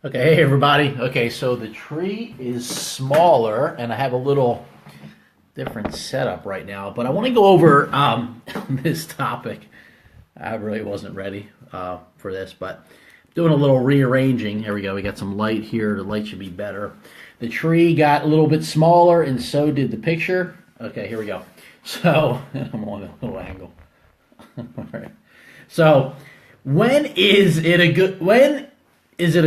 Okay, hey everybody. Okay, so the tree is smaller and I have a little different setup right now, but I want to go over this topic. I really wasn't ready for this, but doing a little rearranging. Here we go. We got some light here. The light should be better. The tree got a little bit smaller and so did the picture. Okay, here we go. So, I'm on a little angle. All right. So, when is it a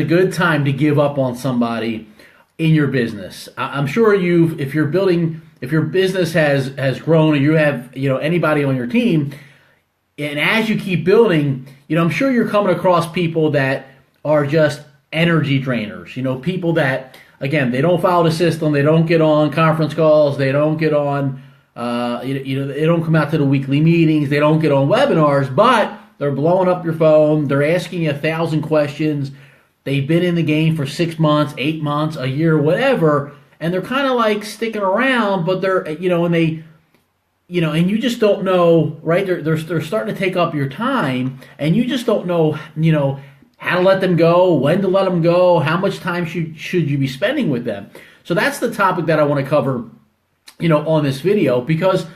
good time to give up on somebody in your business? I'm sure if your business has grown, or you have anybody on your team, and as you keep building, I'm sure you're coming across people that are just energy drainers. People that, again, they don't follow the system, they don't get on conference calls, they don't get on, they don't come out to the weekly meetings, they don't get on webinars, but they're blowing up your phone, they're asking you 1,000 questions. They've been in the game for 6 months, 8 months, a year, whatever, and they're kind of like sticking around, but they're, and they, and you just don't know, right? They're starting to take up your time, and you just don't know, how to let them go, when to let them go, how much time should you be spending with them. So that's the topic that I want to cover, on this video, because,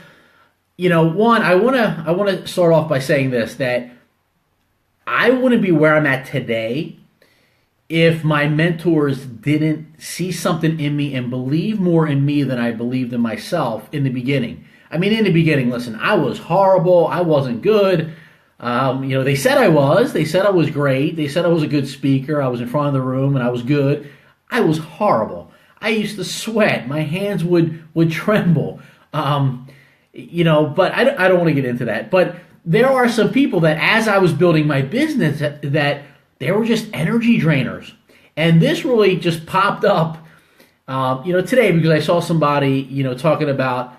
one, I want to start off by saying this, that I wouldn't be where I'm at today if my mentors didn't see something in me and believe more in me than I believed in myself in the beginning. I mean, in the beginning, listen, I was horrible. I wasn't good. They said I was. They said I was great. They said I was a good speaker. I was in front of the room and I was good. I was horrible. I used to sweat. My hands would tremble. But I don't want to get into that. But there are some people that, as I was building my business, that they were just energy drainers. And this really just popped up, today, because I saw somebody, talking about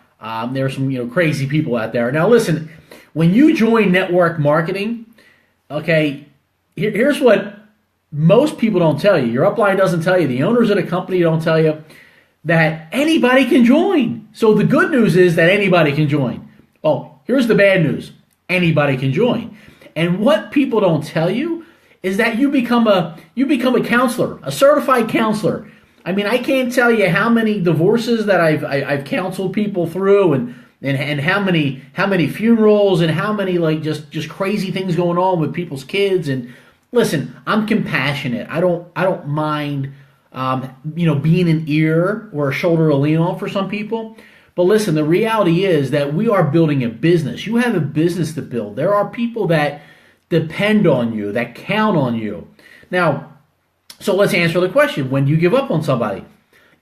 there are some, crazy people out there. Now, listen, when you join network marketing, okay, here's what most people don't tell you. Your upline doesn't tell you. The owners of the company don't tell you that anybody can join. So the good news is that anybody can join. Well, here's the bad news. Anybody can join. And what people don't tell you is that you become a counselor, a certified counselor. I mean, I can't tell you how many divorces that I've counseled people through, and how many funerals, and how many just crazy things going on with people's kids. And listen, I'm compassionate. I don't mind being an ear or a shoulder to lean on for some people. But listen, the reality is that we are building a business. You have a business to build. There are people that depend on you, that count on you. Now, so let's answer the question. When do you give up on somebody?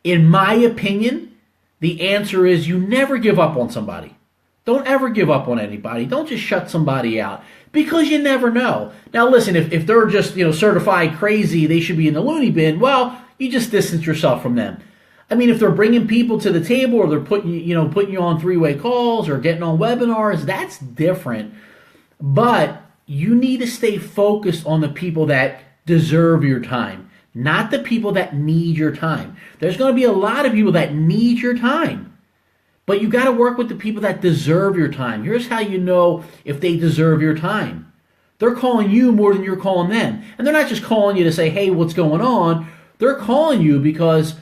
In my opinion, the answer is you never give up on somebody. Don't ever give up on anybody. Don't just shut somebody out, because you never know. Now, listen, if they're just, certified crazy, they should be in the loony bin, well, you just distance yourself from them. I mean, if they're bringing people to the table, or they're putting you on three-way calls or getting on webinars, that's different. But you need to stay focused on the people that deserve your time, not the people that need your time. There's going to be a lot of people that need your time, but you got to work with the people that deserve your time. Here's how you know if they deserve your time. They're calling you more than you're calling them. And they're not just calling you to say, hey, what's going on? They're calling you because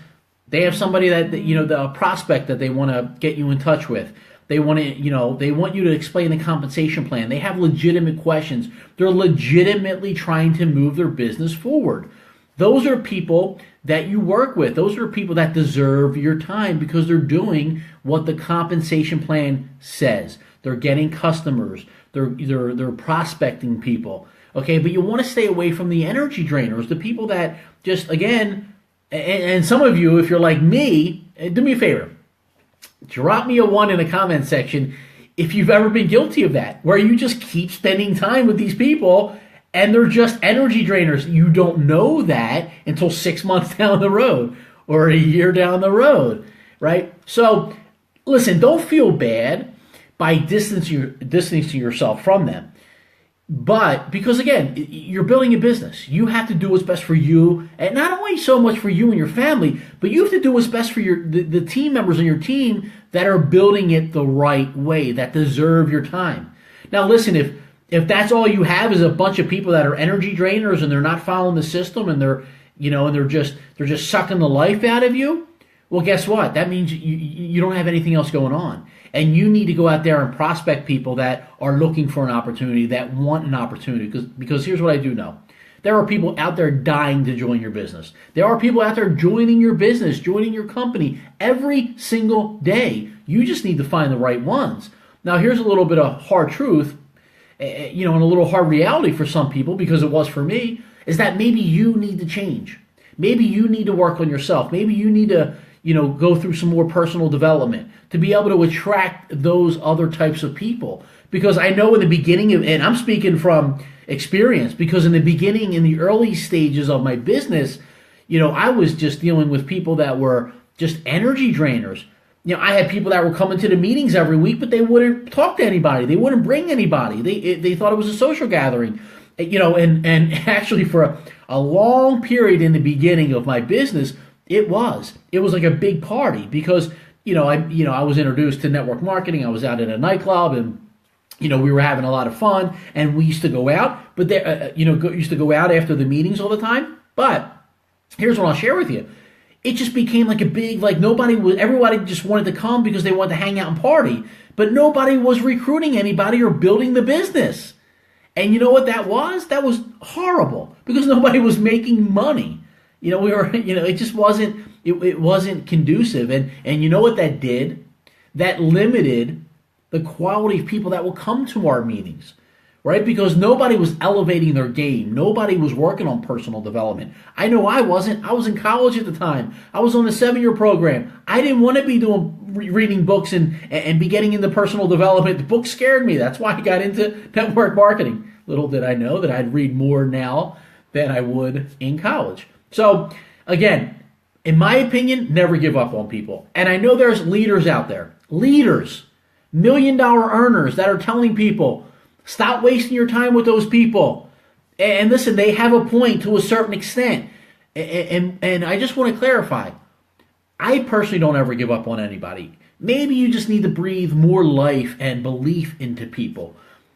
they have somebody the prospect that they want to get you in touch with. They want you to explain the compensation plan. They have legitimate questions. They're legitimately trying to move their business forward. Those are people that you work with. Those are people that deserve your time, because they're doing what the compensation plan says. They're getting customers. They're prospecting people. Okay, but you want to stay away from the energy drainers, the people that just, again, and some of you, if you're like me, do me a favor. Drop me a 1 in the comment section if you've ever been guilty of that, where you just keep spending time with these people and they're just energy drainers. You don't know that until 6 months down the road or a year down the road, right? So listen, don't feel bad by distancing yourself from them. But because, again, you're building a business, you have to do what's best for you, and not only so much for you and your family, but you have to do what's best for the team members on your team that are building it the right way, that deserve your time. Now, listen, if that's all you have is a bunch of people that are energy drainers and they're not following the system and and they're just sucking the life out of you. Well, guess what? That means you don't have anything else going on. And you need to go out there and prospect people that are looking for an opportunity, that want an opportunity. Because here's what I do know. There are people out there dying to join your business. There are people out there joining your business, joining your company every single day. You just need to find the right ones. Now, here's a little bit of hard truth, and a little hard reality for some people, because it was for me, is that maybe you need to change. Maybe you need to work on yourself. Maybe you need to go through some more personal development to be able to attract those other types of people. Because I know in the beginning, and I'm speaking from experience, because in the beginning, in the early stages of my business, I was just dealing with people that were just energy drainers. I had people that were coming to the meetings every week, but they wouldn't talk to anybody. They wouldn't bring anybody. They thought it was a social gathering. And actually for a long period in the beginning of my business, it was like a big party, because I was introduced to network marketing. I was out at a nightclub, and we were having a lot of fun, and we used to go out, but used to go out after the meetings all the time. But here's what I'll share with you. It just became like a big, everybody just wanted to come because they wanted to hang out and party, but nobody was recruiting anybody or building the business. And you know what that was? That was horrible, because nobody was making money. It just wasn't, it wasn't conducive. And you know what that did? That limited the quality of people that will come to our meetings, right? Because nobody was elevating their game. Nobody was working on personal development. I know I wasn't. I was in college at the time. I was on the 7-year program. I didn't want to be reading books and be getting into personal development. The book scared me. That's why I got into network marketing. Little did I know that I'd read more now than I would in college. So again, in my opinion, never give up on people. And I know there's leaders out there, $1 million earners that are telling people, stop wasting your time with those people. And listen, they have a point to a certain extent. And I just want to clarify, I personally don't ever give up on anybody. Maybe you just need to breathe more life and belief into people.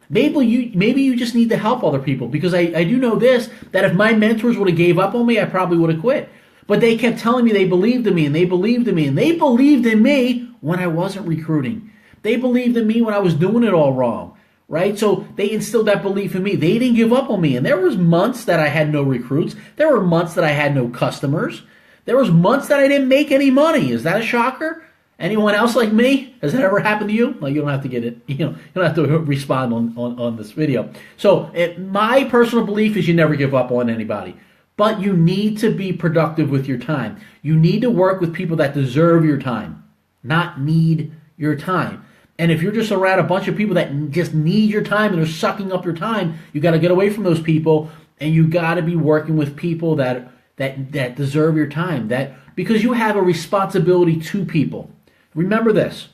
Maybe you just need to help other people, because I do know this, that if my mentors would have gave up on me, I probably would have quit. But they kept telling me they believed in me, and they believed in me, and they believed in me when I wasn't recruiting. They believed in me when I was doing it all wrong, right? So they instilled that belief in me. They didn't give up on me. And there was months that I had no recruits. There were months that I had no customers. There was months that I didn't make any money. Is that a shocker? Anyone else like me? Has that ever happened to you? Well, you don't have to get it. You don't have to respond on this video. So my personal belief is you never give up on anybody. But you need to be productive with your time. You need to work with people that deserve your time, not need your time. And if you're just around a bunch of people that just need your time and are sucking up your time, you got to get away from those people, and you got to be working with people that deserve your time. Because you have a responsibility to people. Remember this.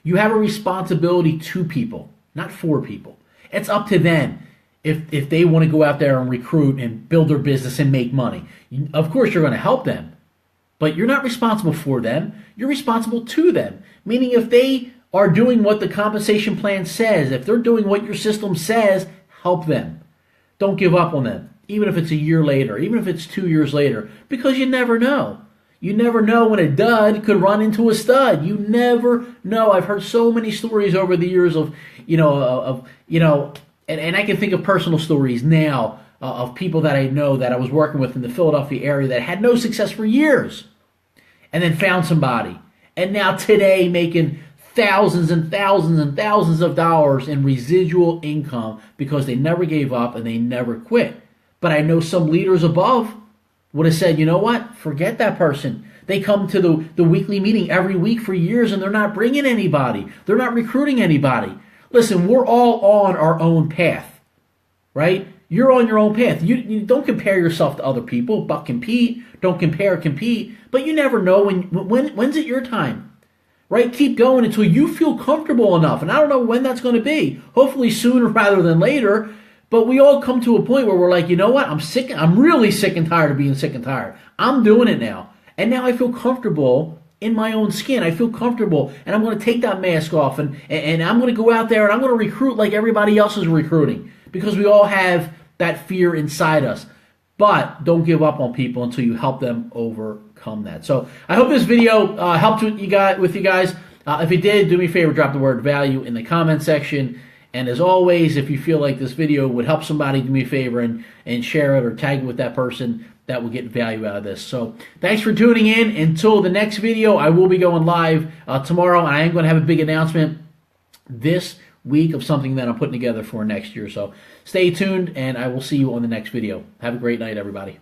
You have a responsibility to people, not for people. It's up to them if they want to go out there and recruit and build their business and make money. Of course, you're going to help them, but you're not responsible for them. You're responsible to them. Meaning, if they are doing what the compensation plan says, if they're doing what your system says, help them. Don't give up on them, even if it's a year later, even if it's 2 years later, because you never know. You never know when a dud could run into a stud. You never know. I've heard so many stories over the years of and I can think of personal stories now of people that I know that I was working with in the Philadelphia area that had no success for years, and then found somebody, and now today making thousands and thousands and thousands of dollars in residual income because they never gave up and they never quit. But I know some leaders above would have said, you know what? Forget that person. They come to the weekly meeting every week for years, and they're not bringing anybody. They're not recruiting anybody. Listen, we're all on our own path, right? You're on your own path. You don't compare yourself to other people, but compete. Don't compare, compete. But you never know when's it your time, right? Keep going until you feel comfortable enough. And I don't know when that's going to be. Hopefully sooner rather than later. But we all come to a point where we're like, you know what? I'm really sick and tired of being sick and tired. I'm doing it now. And now I feel comfortable in my own skin. I feel comfortable, and I'm going to take that mask off, and I'm going to go out there and I'm going to recruit like everybody else is recruiting, because we all have that fear inside us. but don't give up on people until you help them overcome that. So I hope this video helped with you guys. If it did, do me a favor, drop the word value in the comment section. And as always, if you feel like this video would help somebody, do me a favor and share it or tag it with that person that will get value out of this. So thanks for tuning in. Until the next video, I will be going live tomorrow, and I am going to have a big announcement this week of something that I'm putting together for next year. So stay tuned, and I will see you on the next video. Have a great night, everybody.